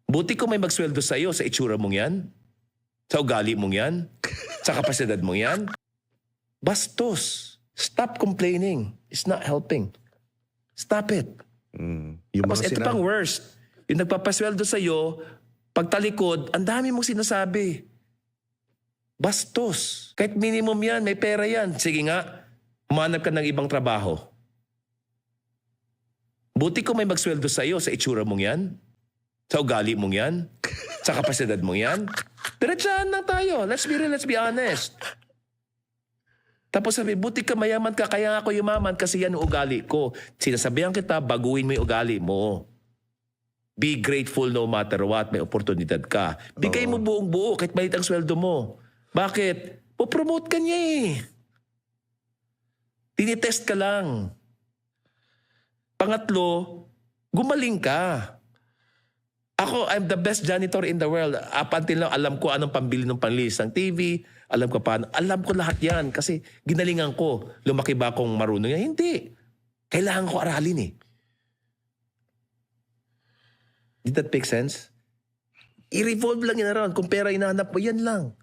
Buti ko may magsweldo sa'yo sa itsura mong yan, sa ugali mong yan, sa kapasidad mong yan. Bastos. Stop complaining. It's not helping. Stop it. Yung Tapos mga ito pang worst. Yung nagpapasweldo sa'yo, pagtalikod, ang dami mong sinasabi. Bastos. Kahit minimum yan, may pera yan. Sige nga, humanap ka ng ibang trabaho. Buti ko may magsweldo sa'yo sa itsura mong yan, sa ugali mong yan, sa kapasidad mong yan. Diretsahan lang tayo. Let's be real, let's be honest. Tapos sabi, buti ka mayaman ka, kaya ako yumaman kasi yan ang ugali ko. Sinasabihan kita, baguhin mo yung ugali mo. Be grateful no matter what, may oportunidad ka. Bigay mo buong buo kahit maliit ang sweldo mo. Bakit? Popromote ka niya eh. Tinitest ka lang. Pangatlo, gumaling ka. Ako, I'm the best janitor in the world. Up until now, alam ko anong pambili ng panlinis ng TV. Alam ko paano. Alam ko lahat yan kasi ginalingan ko. Lumaki ba akong marunong yan? Hindi. Kailangan ko aralin eh. Did that make sense? I-revolve lang yan around. Kung pera hinahanap mo, yan lang.